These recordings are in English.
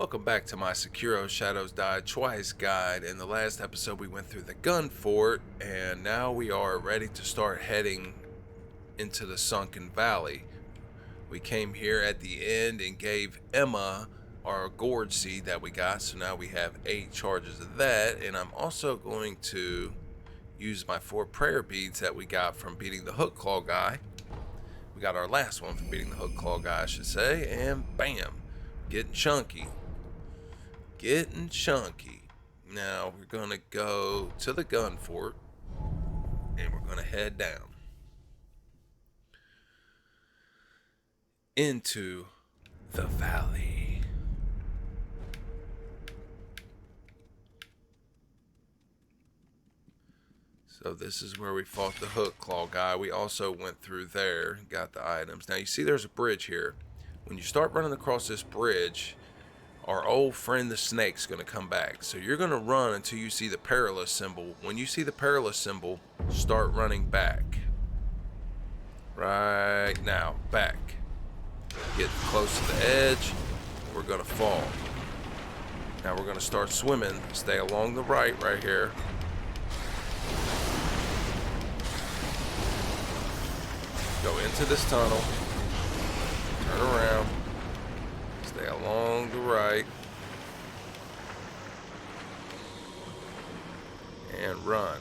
Welcome back to my Sekiro Shadows Die Twice guide. In the last episode we went through the gun fort, and now we are ready to start heading into the Sunken Valley. We came here at the end and gave Emma our gourd seed that we got, so now we have 8 charges of that, and I'm also going to use my 4 prayer beads that we got from beating the hook claw guy. We got our last one from beating the hook claw guy, I should say, and bam, getting chunky. Now we're gonna go to the gun fort and we're gonna head down into the valley. So this is where we fought the hook claw guy. We also went through there, got the items. Now you see there's a bridge here. When you start running across this bridge, our old friend the snake's going to come back. So you're going to run until you see the perilous symbol. When you see the perilous symbol, start running back. Right now, back. Get close to the edge. We're going to fall. Now we're going to start swimming. Stay along the right here. Go into this tunnel. Turn around. Stay along the right. And run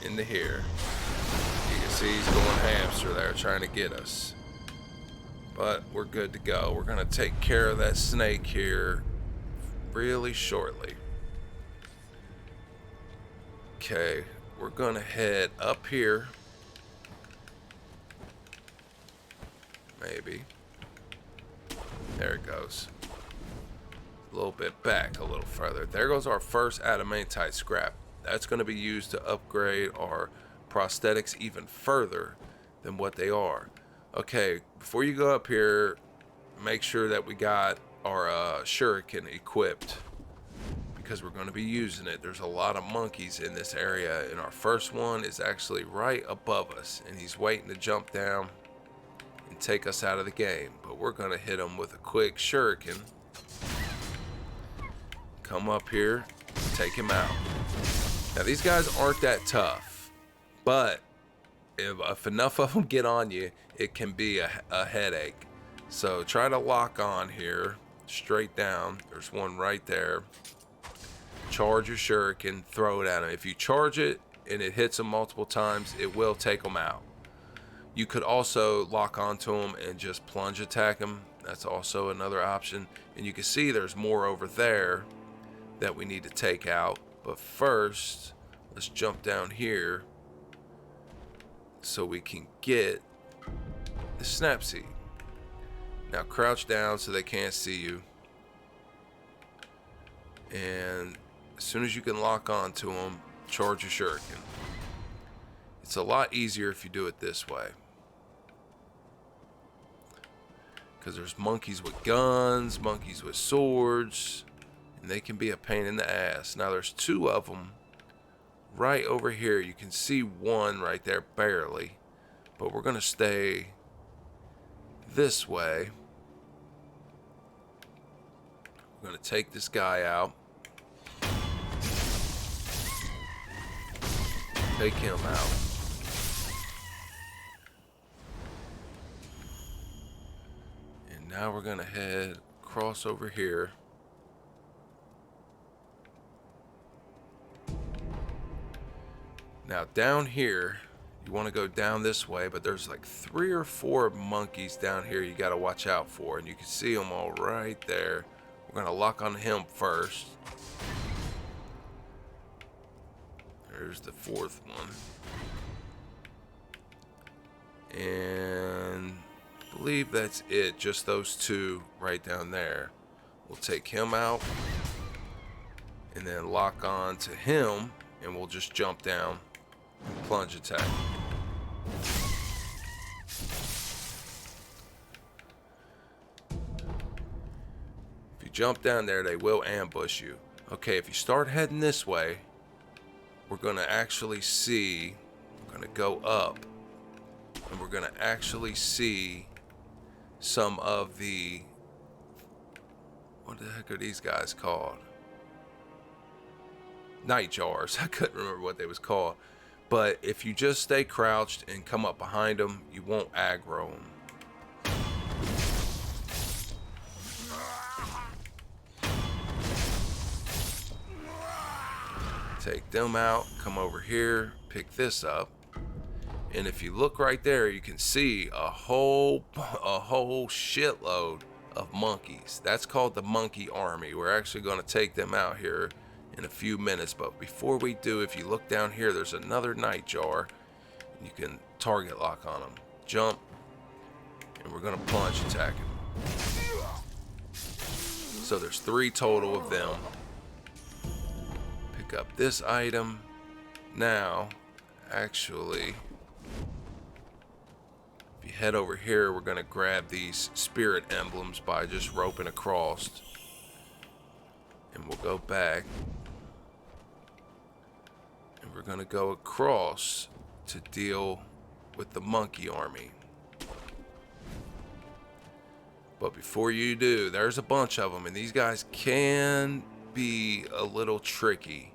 into here. You can see he's going hamster there trying to get us. But we're good to go. We're going to take care of that snake here really shortly. Okay, we're going to head up here. Maybe. There it goes. A little bit back, a little further. There goes our first adamantite scrap. That's going to be used to upgrade our prosthetics even further than what they are. Okay, before you go up here, make sure that we got our shuriken equipped, because we're going to be using it. There's a lot of monkeys in this area, and our first one is actually right above us, and he's waiting to jump down and take us out of the game. But we're going to hit him with a quick shuriken. Come up here, take him out. Now these guys aren't that tough, but if enough of them get on you, it can be a headache. So try to lock on here, straight down. There's one right there. Charge your shuriken, throw it at him. If you charge it and it hits him multiple times, it will take them out. You could also lock onto him and just plunge attack him. That's also another option. And you can see there's more over there that we need to take out. But first, let's jump down here so we can get the snap seed. Now crouch down so they can't see you. And as soon as you can lock onto them, charge your shuriken. It's a lot easier if you do it this way, because there's monkeys with guns, monkeys with swords, and they can be a pain in the ass. Now there's 2 of them right over here. You can see one right there barely, but we're going to stay this way. We're going to take this guy out. Take him out. And now we're going to head across over here. Now down here, you want to go down this way, but there's like 3 or 4 monkeys down here you got to watch out for, and you can see them all right there. We're going to lock on him first. There's the 4th one. And I believe that's it, just those 2 right down there. We'll take him out and then lock on to him, and we'll just jump down and plunge attack. If you jump down there, they will ambush you. Okay, if you start heading this way, we're going to actually see, we're going to go up, and we're going to actually see some of the What the heck are these guys called? Night jars. I couldn't remember what they was called. But if you just stay crouched and come up behind them, you won't aggro them. Take them out, come over here, pick this up. And if you look right there, you can see a whole shitload of monkeys. That's called the monkey army. We're actually going to take them out here in a few minutes. But before we do, if you look down here, there's another night jar. You can target lock on them. Jump, and we're going to punch attack him. So there's 3 total of them. Pick up this item. Now, actually, if you head over here, we're going to grab these spirit emblems by just roping across. And we'll go back. And we're going to go across to deal with the monkey army. But before you do, there's a bunch of them, and these guys can be a little tricky.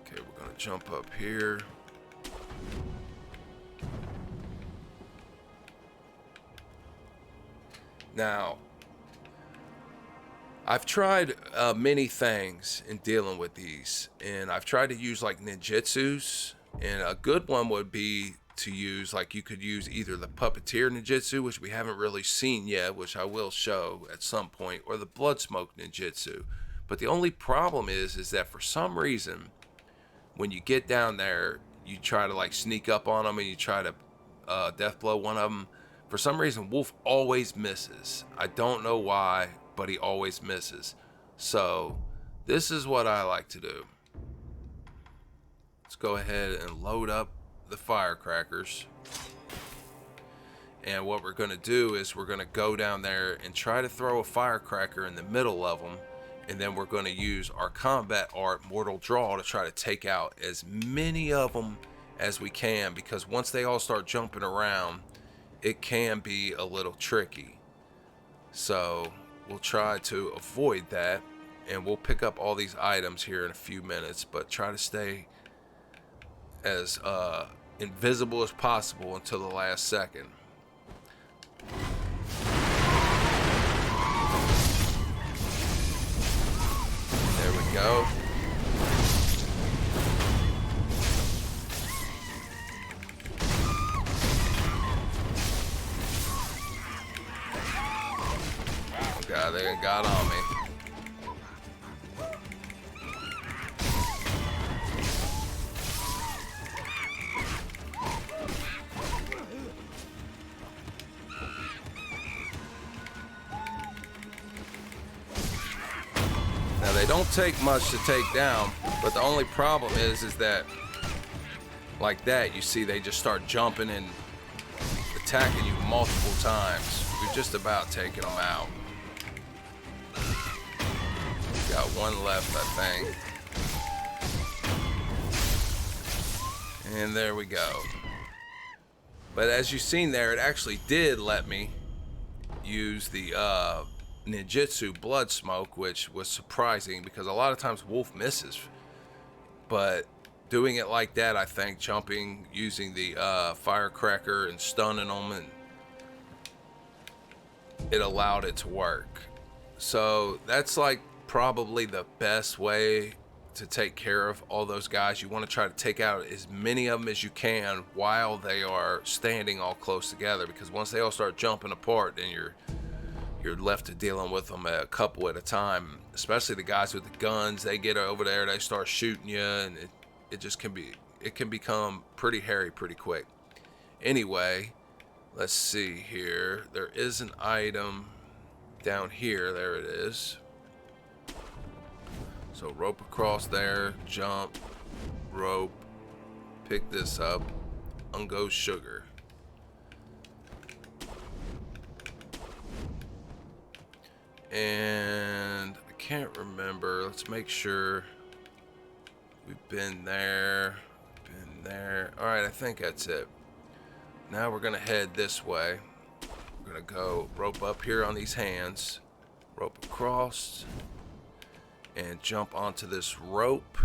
Okay, we're going to jump up here. Now, I've tried many things in dealing with these, and I've tried to use like ninjutsus, and a good one would be to use, like, you could use either the puppeteer ninjutsu, which we haven't really seen yet, which I will show at some point, or the blood smoke ninjutsu. But the only problem is that for some reason, when you get down there, you try to like sneak up on them and you try to death blow one of them. For some reason, Wolf always misses. I don't know why, but he always misses. So this is what I like to do. Let's go ahead and load up the firecrackers. And what we're going to do is we're going to go down there and try to throw a firecracker in the middle of them. And then we're going to use our combat art, Mortal Draw, to try to take out as many of them as we can. Because once they all start jumping around, it can be a little tricky. So we'll try to avoid that. And we'll pick up all these items here in a few minutes. But try to stay as invisible as possible until the last second. There we go. Oh God, they got on me. Now they don't take much to take down, but the only problem is that like that, you see they just start jumping and attacking you multiple times. We've just about taken them out. Got one left, I think. And there we go. But as you've seen there, it actually did let me use the ninjutsu blood smoke, which was surprising because a lot of times Wolf misses. But doing it like that, I think, jumping, using the firecracker and stunning them, and it allowed it to work. So that's like probably the best way to take care of all those guys. You want to try to take out as many of them as you can while they are standing all close together, because once they all start jumping apart, then you're left to dealing with them a couple at a time. Especially the guys with the guns, they get over there, they start shooting you, and it just can become pretty hairy pretty quick. Anyway, let's see here. There is an item down here. There it is. So rope across there, jump, rope, pick this up, on goes sugar. And I can't remember. Let's make sure we've been there. All right, I think that's it. Now we're gonna head this way. We're gonna go rope up here on these hands, rope across, and jump onto this rope.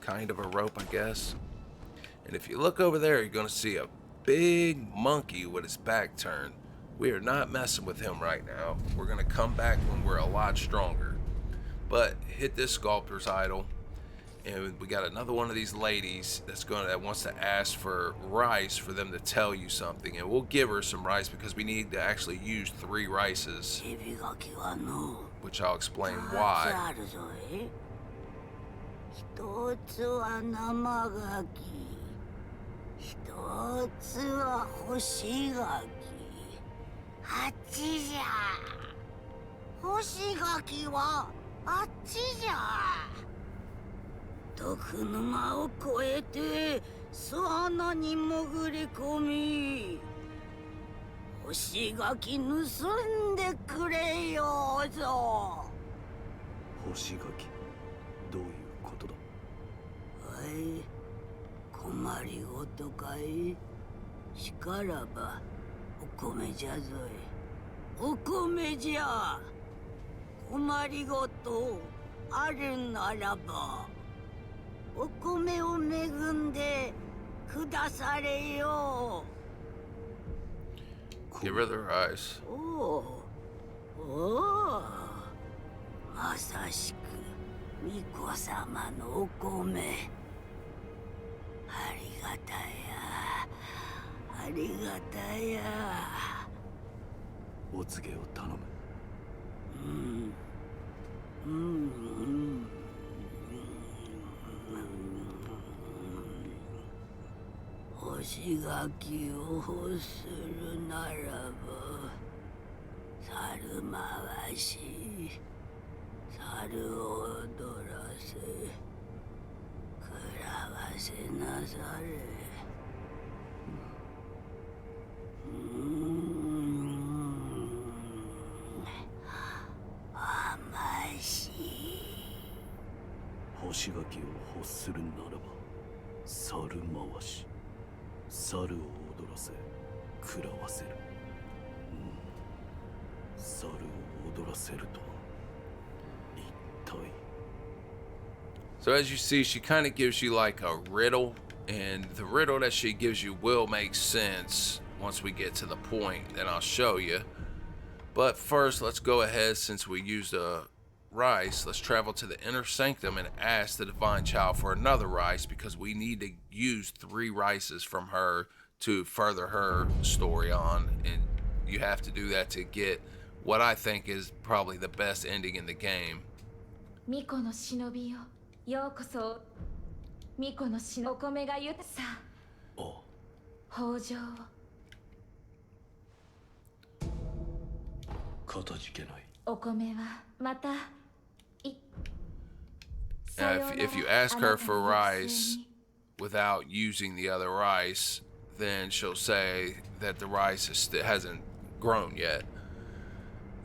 Kind of a rope, I guess. And if you look over there, you're gonna see a big monkey with his back turned. We are not messing with him right now. We're gonna come back when we're a lot stronger. But hit this sculptor's idol, and we got another one of these ladies that wants to ask for rice for them to tell you something, and we'll give her some rice because we need to actually use 3 rices, which I'll explain why. 一つは生ガキ、一つは干しガキ。あっちじゃ。干しガキはあっちじゃ。毒沼を越えて巣穴に潜り込み、干しガキ盗んでくれようぞ。干しガキ、どういうことだ。はい、困りごとかい。しからばお米じゃぞい。お米じゃ。困りごとあるならばお米を恵んでくだされよ。Give her the rice. おお、まさしく巫女様のお米。ありがたや、ありがたや。お告げを頼む。干し柿を欲するならば、猿回し、猿を踊らせ、食らわせなされ。甘しい。干し柿を欲するならば、猿回し、猿を踊らせ、食らわせる。猿を踊らせるとは一体。 So as you see, she kind of gives you like a riddle, and the riddle that she gives you will make sense once we get to the point that I'll show you. But first, let's go ahead, since we used a rice, let's travel to the inner sanctum and ask the divine child for another rice, because we need to use 3 rices from her to further her story on, and you have to do that to get what I think is probably the best ending in the game. 巫女の忍びよ、ようこそ。巫女の忍び、お米がゆさ。北条。かたじけない。お米はまた。If you ask her for rice without using the other rice, then she'll say that the rice hasn't grown yet.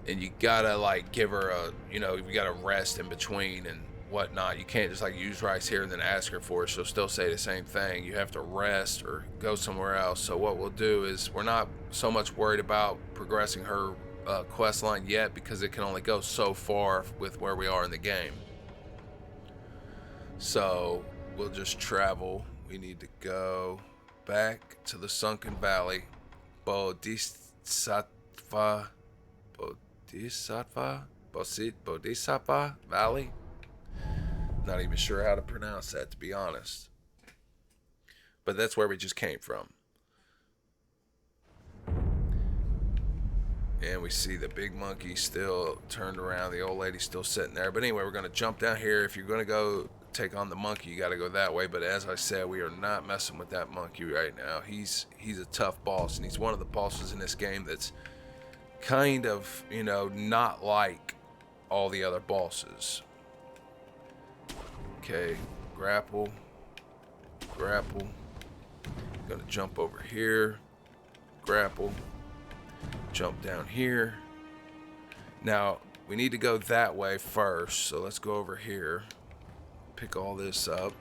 And you gotta like give her you gotta rest in between and whatnot. You can't just like use rice here and then ask her for it. She'll still say the same thing. You have to rest or go somewhere else. So what we'll do is, we're not so much worried about progressing her quest line yet, because it can only go so far with where we are in the game. So we'll just travel. We need to go back to the Sunken Valley. Bodhisattva Valley. Not even sure how to pronounce that, to be honest. But that's where we just came from. And we see the big monkey still turned around. The old lady still sitting there. But anyway, we're going to jump down here. If you're going to go take on the monkey, you got to go that way. But as I said, we are not messing with that monkey right now. He's a tough boss, and he's one of the bosses in this game that's kind of, not like all the other bosses. Okay, grapple. Gonna jump over here, grapple, jump down here. Now we need to go that way first, so let's go over here, pick all this up,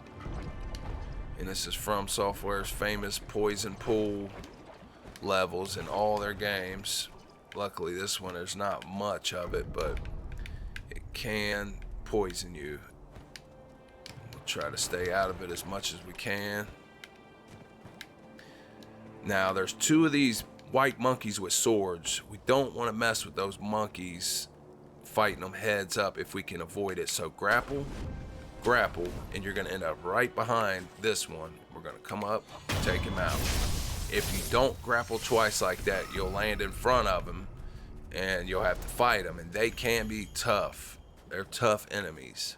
And this is From Software's famous poison pool levels in all their games. Luckily this one there's not much of it, but it can poison you. We'll try to stay out of it as much as we can. Now there's two of these white monkeys with swords. We don't want to mess with those monkeys fighting them heads up if we can avoid it. So grapple, grapple, and you're going to end up right behind this one. We're going to come up, take him out. If you don't grapple twice like that, you'll land in front of him and you'll have to fight them, and they can be tough. They're tough enemies.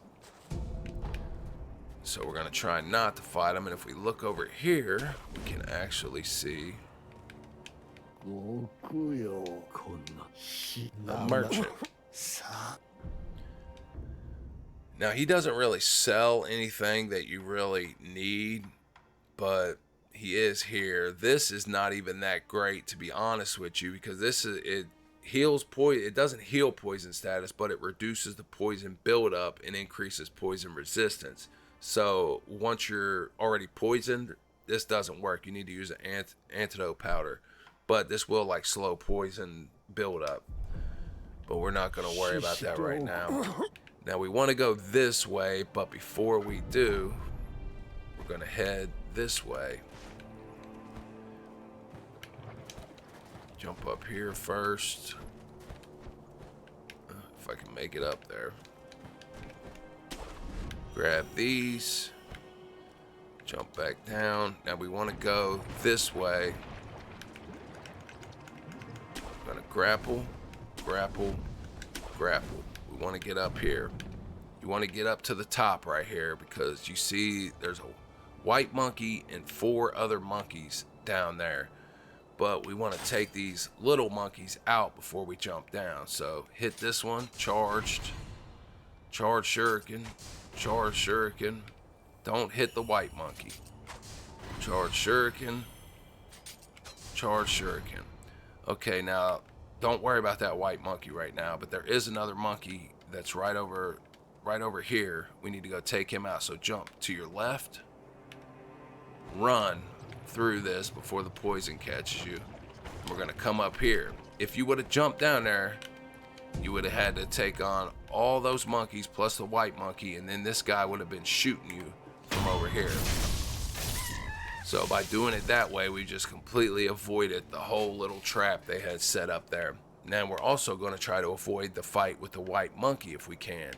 So we're going to try not to fight them, and if we look over here, we can actually see a merchant. Now he doesn't really sell anything that you really need, but he is here. This is not even that great, to be honest with you, because it heals poison. It doesn't heal poison status, but it reduces the poison buildup and increases poison resistance. So once you're already poisoned, this doesn't work. You need to use an antidote powder, but this will like slow poison buildup. But we're not going to worry about that right now. Now we want to go this way, but before we do, we're going to head this way. Jump up here first. If I can make it up there. Grab these. Jump back down. Now we want to go this way. I'm going to grapple, grapple, grapple. We want to get up here. You want to get up to the top right here, because you see there's a white monkey and 4 other monkeys down there. But we want to take these little monkeys out before we jump down. So hit this one, charged, charge shuriken, charge shuriken. Don't hit the white monkey. Charge shuriken, charge shuriken. Okay, now don't worry about that white monkey right now, but there is another monkey that's right over here. We need to go take him out. So jump to your left, run through this before the poison catches you. We're gonna come up here. If you would have jumped down there, you would have had to take on all those monkeys plus the white monkey, and then this guy would have been shooting you from over here. So by doing it that way, we just completely avoided the whole little trap they had set up there. Now we're also going to try to avoid the fight with the white monkey if we can,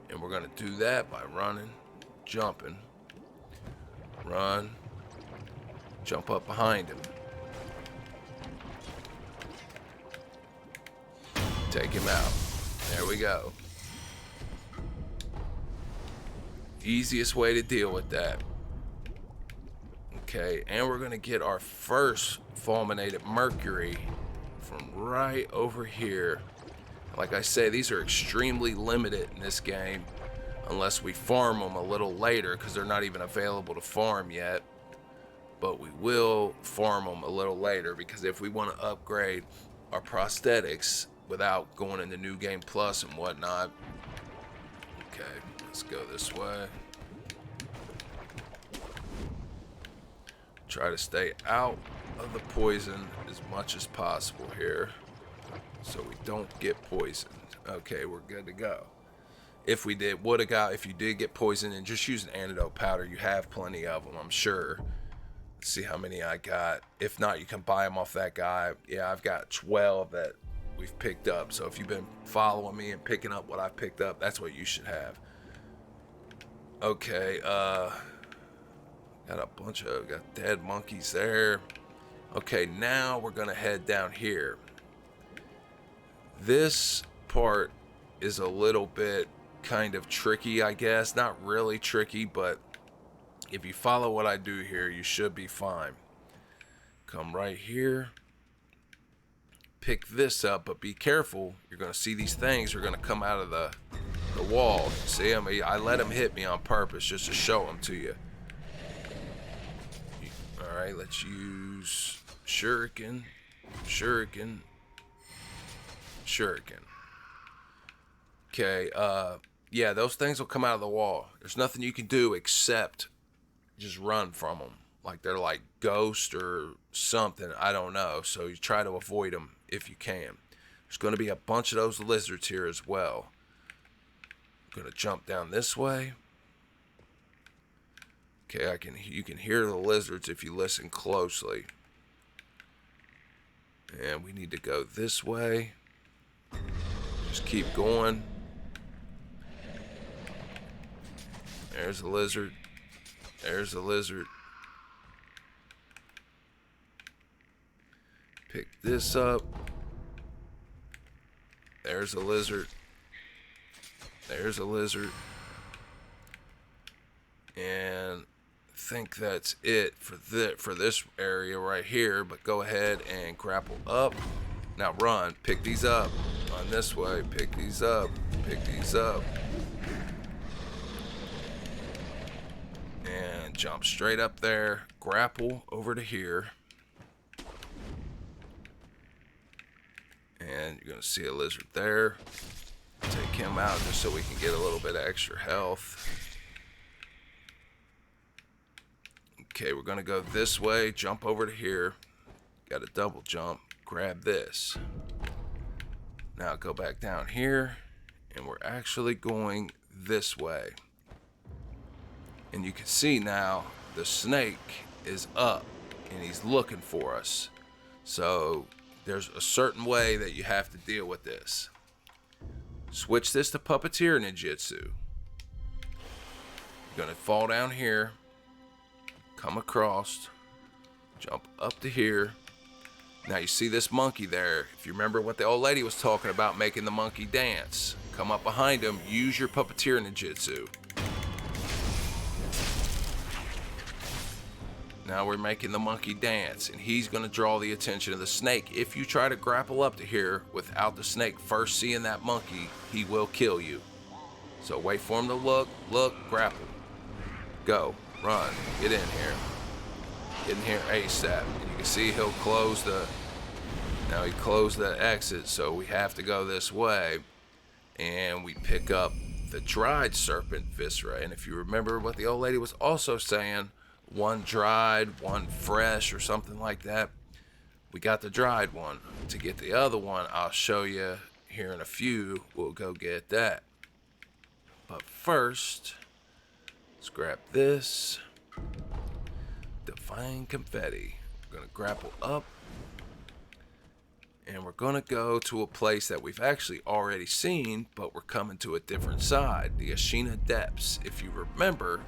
and we're going to do that by running, jumping, run, jump up behind him, take him out. There we go. Easiest way to deal with that. Okay, and we're gonna get our first fulminated mercury from right over here. Like I say, these are extremely limited in this game unless we farm them a little later, because they're not even available to farm yet. But we will farm them a little later, because if we want to upgrade our prosthetics without going into New Game Plus and whatnot. Okay, let's go this way. Try to stay out of the poison as much as possible here, so we don't get poisoned. Okay, we're good to go. If you did get poisoned, and just use an antidote powder. You have plenty of them, I'm sure. Let's see how many I got. If not, you can buy them off that guy. Yeah, I've got 12 that we've picked up. So if you've been following me and picking up what I've picked up, that's what you should have. Okay, got dead monkeys there. Okay, now we're gonna head down here. This part is a little bit kind of tricky, I guess. Not really tricky, but if you follow what I do here, you should be fine. Come right here. Pick this up, but be careful. You're gonna see these things are gonna come out of the wall. See them? I let them hit me on purpose just to show them to you. Alright, let's use shuriken, shuriken, shuriken. Okay, yeah, those things will come out of the wall. There's nothing you can do except just run from them. Like they're like ghosts or something. I don't know. So you try to avoid them if you can. There's going to be a bunch of those lizards here as well. I'm going to jump down this way. Okay, you can hear the lizards if you listen closely. And we need to go this way. Just keep going. There's a lizard. There's a lizard. Pick this up. There's a lizard. There's a lizard. And I think that's it for this area right here. But go ahead and grapple up. Now run. Pick these up. Run this way. Pick these up. Pick these up. And jump straight up there. Grapple over to here. And you're going to see a lizard there. Take him out just so we can get a little bit of extra health. Okay, we're going to go this way. Jump over to here. Got a double jump. Grab this. Now go back down here. And we're actually going this way. And you can see now the snake is up. And he's looking for us. So there's a certain way that you have to deal with this. Switch this to puppeteer ninjutsu. You're going to fall down here. Come across. Jump up to here. Now you see this monkey there. If you remember what the old lady was talking about, making the monkey dance. Come up behind him. Use your puppeteer ninjutsu. Now we're making the monkey dance, and he's going to draw the attention of the snake. If you try to grapple up to here without the snake first seeing that monkey, he will kill you. So wait for him to look, grapple. Go, run, get in here. Get in here ASAP. And you can see he'll close the, now he closed the exit, so we have to go this way. And we pick up the dried serpent viscera. And if you remember what the old lady was also saying, one dried, one fresh, or something like that. We got the dried one. To get the other one, I'll show you here in a few. We'll go get that. But first, let's grab this. Divine confetti. We're going to grapple up. And we're going to go to a place that we've actually already seen, but we're coming to a different side. The Ashina Depths. If you remember,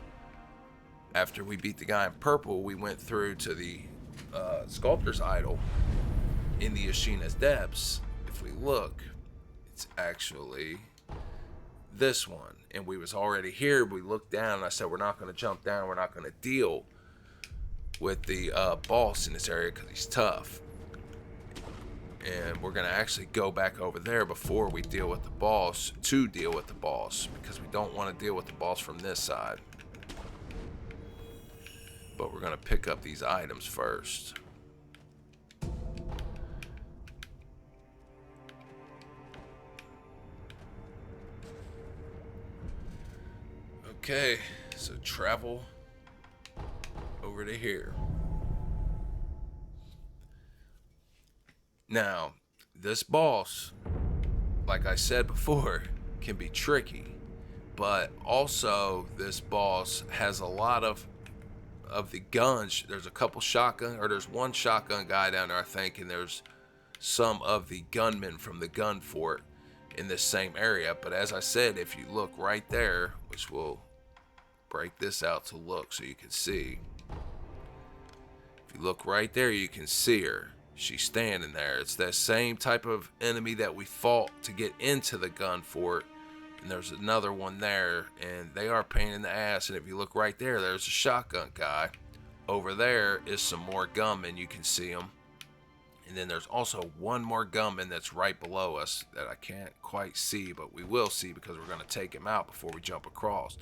after we beat the guy in purple, we went through to the sculptor's idol in the Ashina's depths. If we look, it's actually this one. And we was already here. We looked down and I said, we're not going to jump down. We're not going to deal with the boss in this area because he's tough. And we're going to actually go back over there before we deal with the boss, to deal with the boss, because we don't want to deal with the boss from this side. But we're going to pick up these items first. Okay, so travel over to here. Now, this boss, like I said before, can be tricky. But also, this boss has a lot of the guns. There's a couple shotgun, or there's one shotgun guy down there, I think, and there's some of the gunmen from the gun fort in this same area. But as I said, if you look right there, which will break this out to look so you can see. If you look right there, you can see her. She's standing there. It's that same type of enemy that we fought to get into the gun fort. And there's another one there, and they are a pain in the ass. And if you look right there, there's a shotgun guy. Over there is some more gunmen. You can see them. And then there's also one more gunman that's right below us that I can't quite see, but we will see because we're going to take him out before we jump across.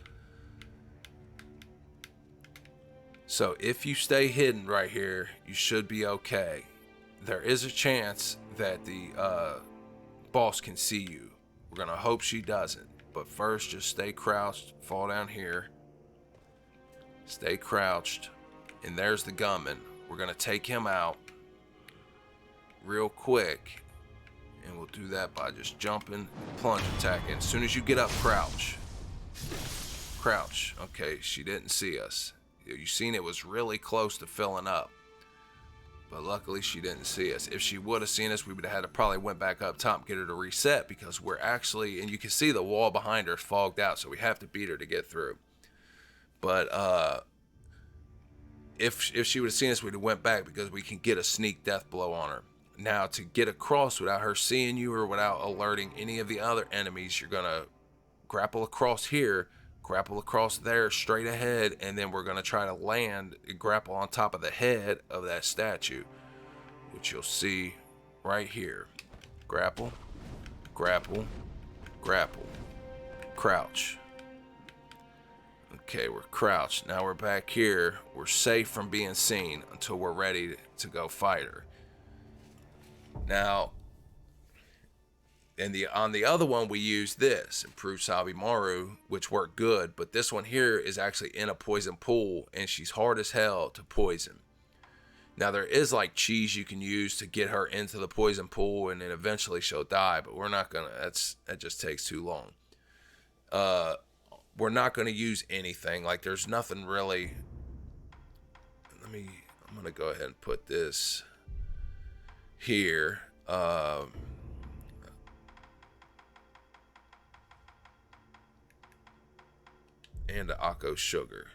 So if you stay hidden right here, you should be okay. There is a chance that the boss can see you. We're going to hope she doesn't. But first, just stay crouched, fall down here. Stay crouched. And there's the gunman. We're going to take him out real quick. And we'll do that by just jumping, plunge attacking. As soon as you get up, crouch. Crouch. Okay, she didn't see us. You seen it was really close to filling up. But luckily she didn't see us. If she would have seen us, we would have had to probably went back up top, get her to reset, because we're actually, and you can see the wall behind her is fogged out, so we have to beat her to get through. But if she would have seen us, we'd have went back, because we can get a sneak death blow on her. Now, to get across without her seeing you or without alerting any of the other enemies, you're going to grapple across here, grapple across there straight ahead, and then we're going to try to land and grapple on top of the head of that statue, which you'll see right here. Grapple, grapple, grapple, crouch. Okay, we're crouched. Now we're back here. We're safe from being seen until we're ready to go fight her. Now, on the other one, we used this, Improved Sabimaru, which worked good, but this one here is actually in a poison pool, and she's hard as hell to poison. Now, there is like cheese you can use to get her into the poison pool, and then eventually she'll die, but we're not gonna, that just takes too long. We're not gonna use anything, like there's nothing really. I'm gonna go ahead and put this here. And the Akko sugar,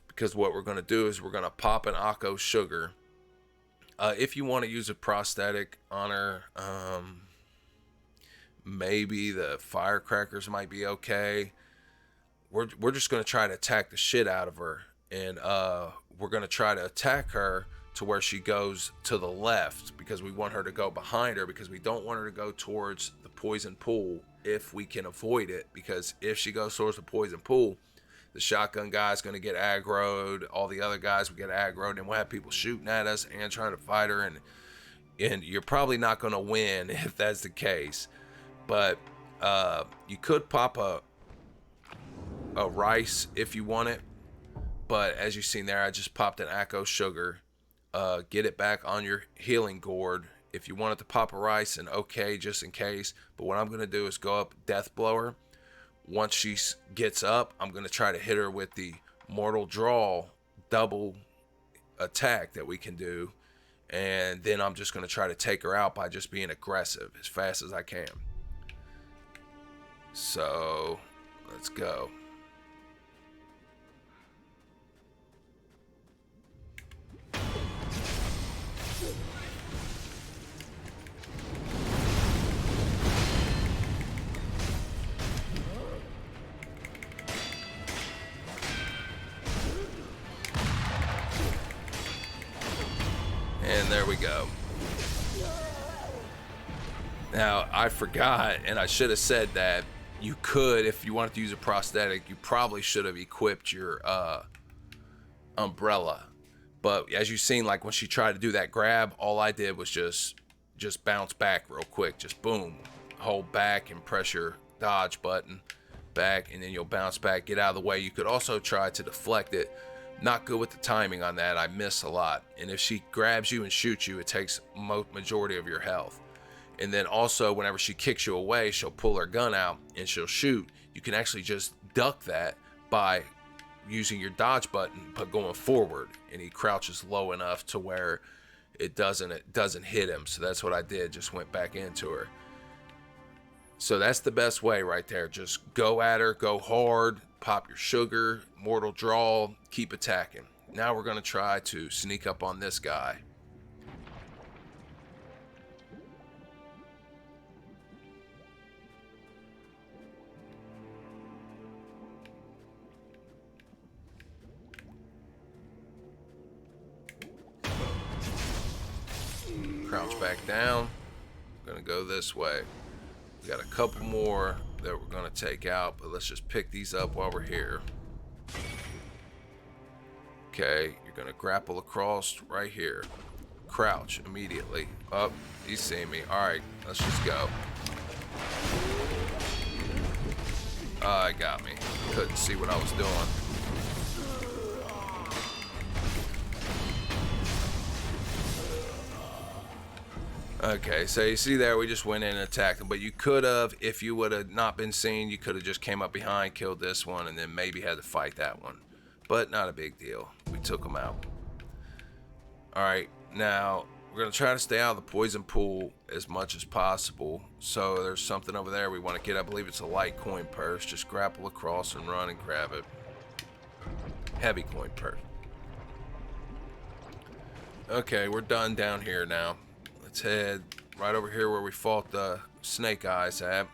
because what we're going to do is we're going to pop an Akko sugar. If you want to use a prosthetic on her, maybe the firecrackers might be okay. We're just going to try to attack the shit out of her, and we're going to try to attack her to where she goes to the left, because we want her to go behind her, because we don't want her to go towards the poison pool if we can avoid it, because if she goes towards the poison pool, the shotgun guy's going to get aggroed, all the other guys will get aggroed, and we'll have people shooting at us and trying to fight her, and you're probably not going to win if that's the case. But you could pop a rice if you want it, but as you've seen there, I just popped an Akko sugar. Get it back on your healing gourd. If you wanted to pop a rice, and okay, just in case. But what I'm going to do is go up Death Blower. Once she gets up, I'm going to try to hit her with the Mortal Draw double attack that we can do. And then I'm just going to try to take her out by just being aggressive as fast as I can. So, let's go. And there we go. Now, I forgot, and I should have said that you could, if you wanted to use a prosthetic, you probably should have equipped your umbrella. But as you've seen, like when she tried to do that grab, all I did was just bounce back real quick. Just boom, hold back and press your dodge button back, and then you'll bounce back, get out of the way. You could also try to deflect it. Not good with the timing on that. I miss a lot. And if she grabs you and shoots you, it takes majority of your health. And then also, whenever she kicks you away, she'll pull her gun out and she'll shoot. You can actually just duck that by using your dodge button, but going forward. And he crouches low enough to where it doesn't hit him. So that's what I did. Just went back into her. So that's the best way right there. Just go at her, go hard, pop your sugar, mortal draw, keep attacking. Now we're going to try to sneak up on this guy. Crouch back down. Gonna go this way. We got a couple more that we're gonna take out, but let's just pick these up while we're here. Okay, you're gonna grapple across right here. Crouch immediately. Oh, he's seeing me. Alright, let's just go. It got me. Couldn't see what I was doing. Okay, so you see there, we just went in and attacked them. But you could have, if you would have not been seen, you could have just came up behind, killed this one, and then maybe had to fight that one. But not a big deal. We took them out. Alright, now we're going to try to stay out of the poison pool as much as possible. So there's something over there we want to get. I believe it's a light coin purse. Just grapple across and run and grab it. Heavy coin purse. Okay, we're done down here now. Let's head right over here where we fought the snake eyes at.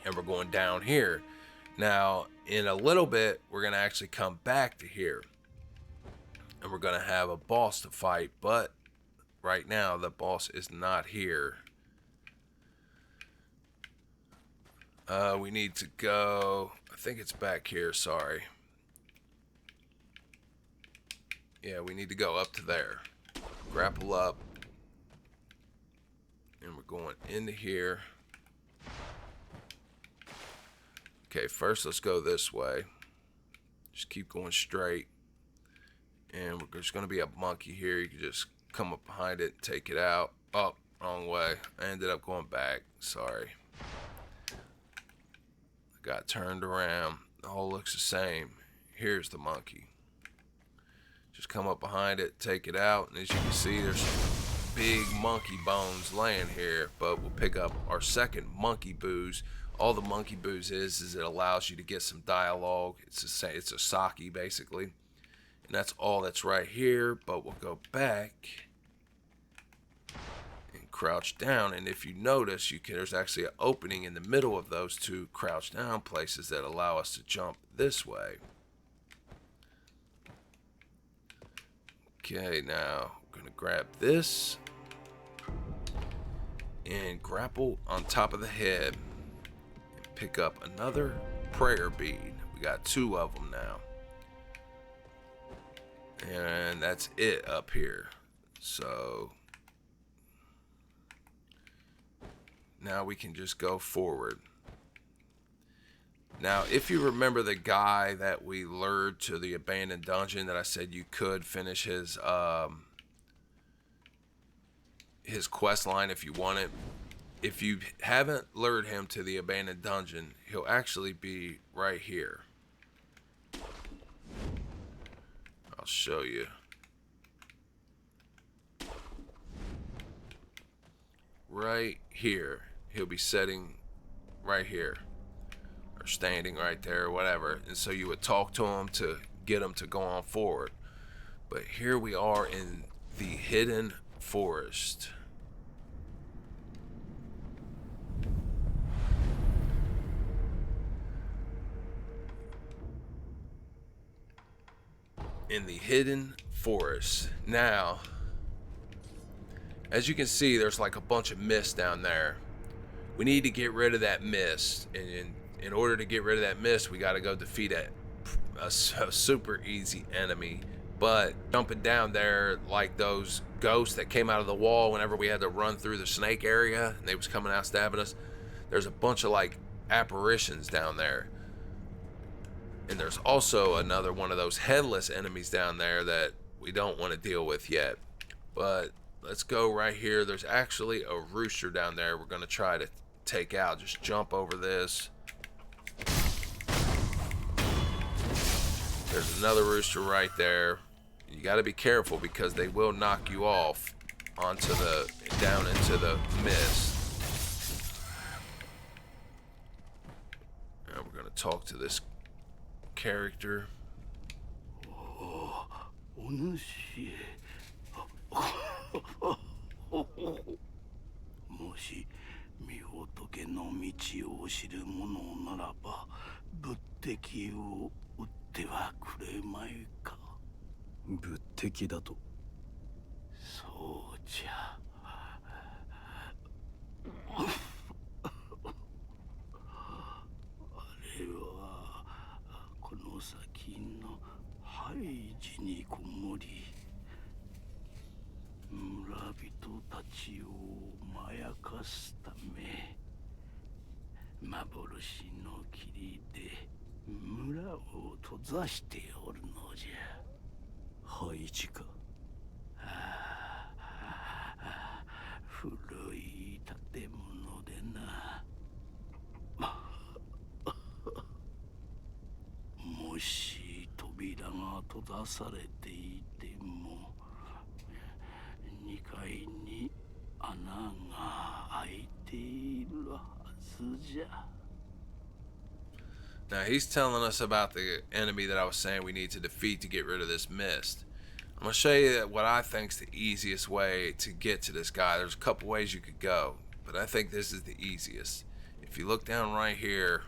And we're going down here. Now, in a little bit, we're going to actually come back to here. And we're going to have a boss to fight. But right now, the boss is not here. We need to go... I think it's back here, sorry. Yeah, we need to go up to there. Grapple up. And we're going into here. Okay, first let's go this way. Just keep going straight. And there's going to be a monkey here. You can just come up behind it and take it out. Oh, wrong way. I ended up going back. Sorry. I got turned around. The whole looks the same. Here's the monkey. Just come up behind it, take it out. And as you can see, there's big monkey bones laying here. But we'll pick up our second monkey booze. All the monkey booze is it allows you to get some dialogue. It's a sake basically. And that's all that's right here. But we'll go back and crouch down. And if you notice, there's actually an opening in the middle of those two crouch down places that allow us to jump this way. Okay, now I'm going to grab this and grapple on top of the head and pick up another prayer bead. We got 2 of them now. And that's it up here. So now we can just go forward. Now, if you remember the guy that we lured to the abandoned dungeon that I said you could finish his quest line if you wanted. If you haven't lured him to the abandoned dungeon, he'll actually be right here. I'll show you. Right here. He'll be sitting right here. Or standing right there or whatever. And so you would talk to him to get him to go on forward. But here we are in the hidden forest. In the hidden forest. Now, as you can see, there's like a bunch of mist down there. We need to get rid of that mist. And in order to get rid of that mist, we got to go defeat a super easy enemy. But jumping down there like those ghosts that came out of the wall whenever we had to run through the snake area and they was coming out stabbing us, there's a bunch of like apparitions down there. And there's also another one of those headless enemies down there that we don't want to deal with yet. But let's go right here. There's actually a rooster down there we're going to try to take out. Just jump over this. There's another rooster right there. You got to be careful because they will knock you off onto down into the mist. Now we're going to talk to this character. Oh, お主もし御仏の道を知る者ならば仏敵を撃ってはくれまいか。仏敵だと。そうじゃ。あれはこの先の廃寺にこもり村人たちをまやかすため幻の霧で村を閉ざしておるのじゃ。廃寺か。古閉ざされていても2階に穴が開いているはずじゃ。 Now he's telling us about the enemy that I was saying we need to defeat to get rid of this mist. I'm going to show you what I think is the easiest way to get to this guy. There's a couple ways you could go, but I think this is the easiest. If you look down right here,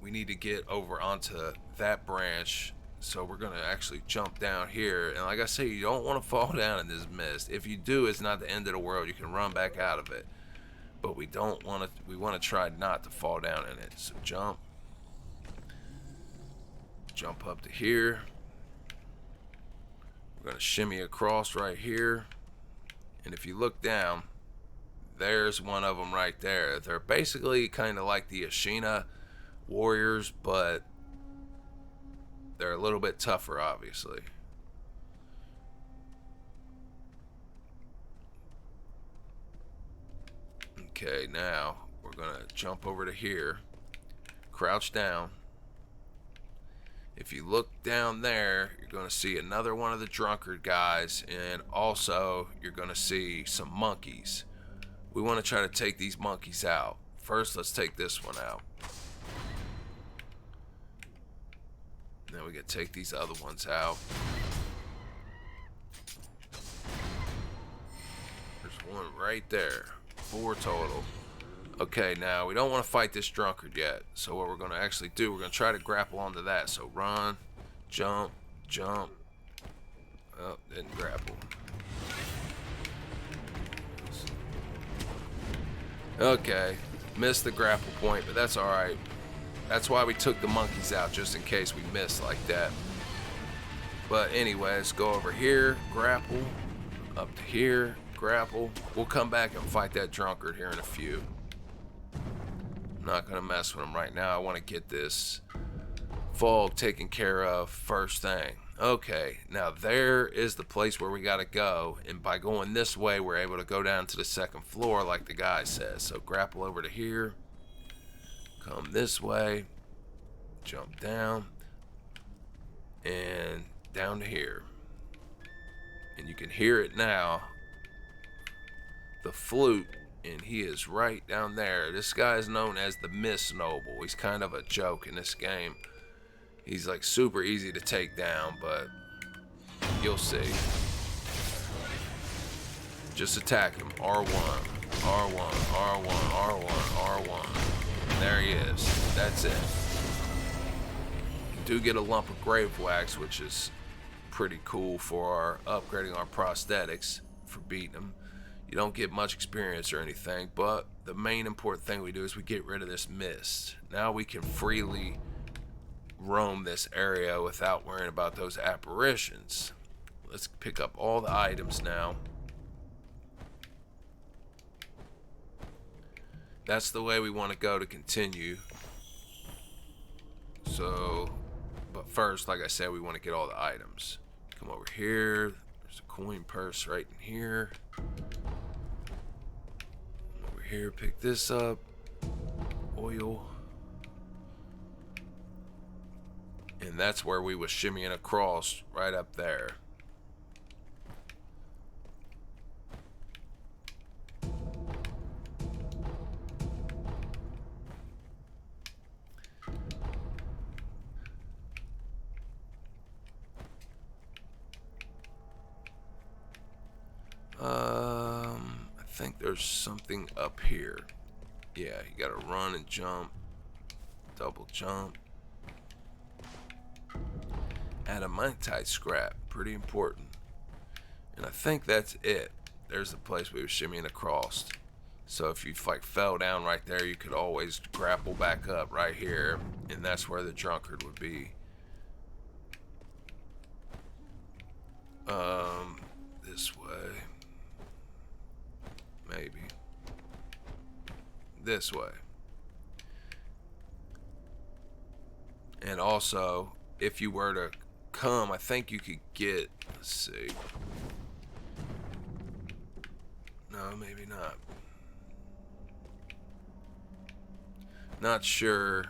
we need to get over onto that branch. So we're going to actually jump down here. And like I say, you don't want to fall down in this mist. If you do, it's not the end of the world. You can run back out of it. But we don't want to, we want to try not to fall down in it. So jump up to here. We're going to shimmy across right here. And if you look down, there's one of them right there. They're basically kind of like the Ashina warriors, but they're a little bit tougher, obviously. Okay, now we're gonna jump over to here, crouch down. If you look down there, you're gonna see another one of the drunkard guys, and also you're gonna see some monkeys. We want to try to take these monkeys out. First, let's take this one out. Then we can take these other ones out. There's one right there. 4 total. Okay, now we don't want to fight this drunkard yet. So what we're going to actually do, we're going to try to grapple onto that. So run, jump, jump. Oh, didn't grapple. Okay, missed the grapple point, but that's alright. That's why we took the monkeys out, just in case we missed like that. But anyway, let's go over here, grapple, up to here, grapple. We'll come back and fight that drunkard here in a few. I'm not gonna mess with him right now. I want to get this fog taken care of first thing. Okay, now there is the place where we gotta go, and by going this way we're able to go down to the 2nd floor like the guy says. So grapple over to here, come this way, jump down, and down to here. And you can hear it now, the flute, and he is right down there. This guy is known as the Mist Noble. He's kind of a joke in this game. He's like super easy to take down, but you'll see. Just attack him. R1, R1, R1, R1, R1. And there he is. That's it. You do get a lump of grave wax, which is pretty cool for upgrading our prosthetics for beating him. You don't get much experience or anything, but the main important thing we do is we get rid of this mist. Now we can freely roam this area without worrying about those apparitions. Let's pick up all the items now. That's the way we want to go to continue. So, but first, like I said, we want to get all the items. Come over here. There's a coin purse right in here. Over here, pick this up. Oil. And that's where we was shimmying across, right up there. I think there's something up here. Yeah, you gotta run and jump, double jump. Adamantite scrap, pretty important. And I think that's it. There's the place we were shimmying across. So if you like fell down right there, you could always grapple back up right here, and that's where the drunkard would be. This way. Maybe. This way. And also, if you were to come, I think you could get, let's see. No, maybe not. Not sure.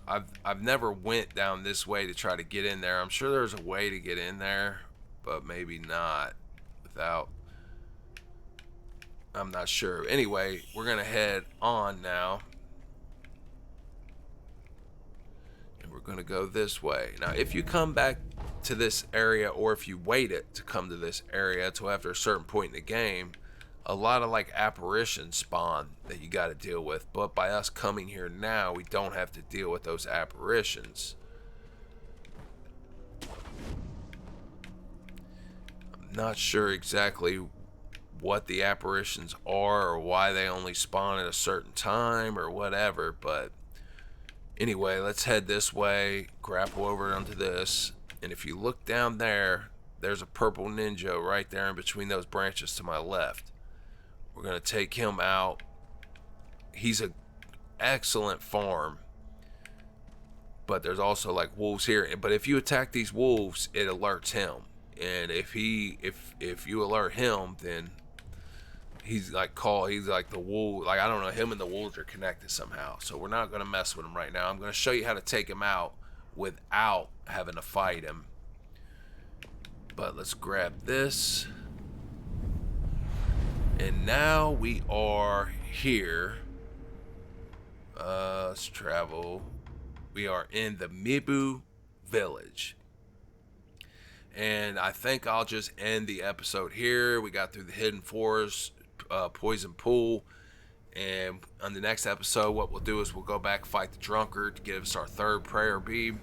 I've never went down this way to try to get in there. I'm sure there's a way to get in there, but maybe not without. I'm not sure. Anyway, we're gonna head on now. And we're gonna go this way. Now, if you come back to this area, or if you wait it to come to this area till after a certain point in the game, a lot of like apparitions spawn that you got to deal with. But by us coming here now, we don't have to deal with those apparitions. I'm not sure exactly what the apparitions are or why they only spawn at a certain time or whatever, but anyway, let's head this way, grapple over onto this, and if you look down there, there's a purple ninja right there in between those branches to my left. We're gonna take him out. He's an excellent farm, but there's also like wolves here, but if you attack these wolves, it alerts him, and if you alert him, then he's like the wolf, like I don't know, him and the wolves are connected somehow. So we're not gonna mess with him right now. I'm gonna show you how to take him out without having to fight him. But let's grab this. And now we are here. Let's travel. We are in the Mibu village. And I think I'll just end the episode here. We got through the hidden forest, poison pool, and on the next episode what we'll do is we'll go back, fight the drunkard to give us our third prayer bead,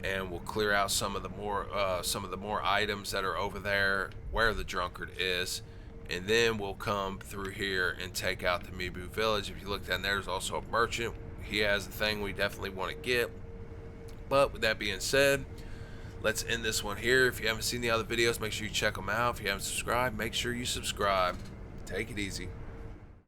and we'll clear out some of the more items that are over there where the drunkard is, and then we'll come through here and take out the Mibu village. If you look down there, there's also a merchant. He has a thing we definitely want to get. But with that being said, let's end this one here. If you haven't seen the other videos, make sure you check them out. If you haven't subscribed, make sure you subscribe. Take it easy.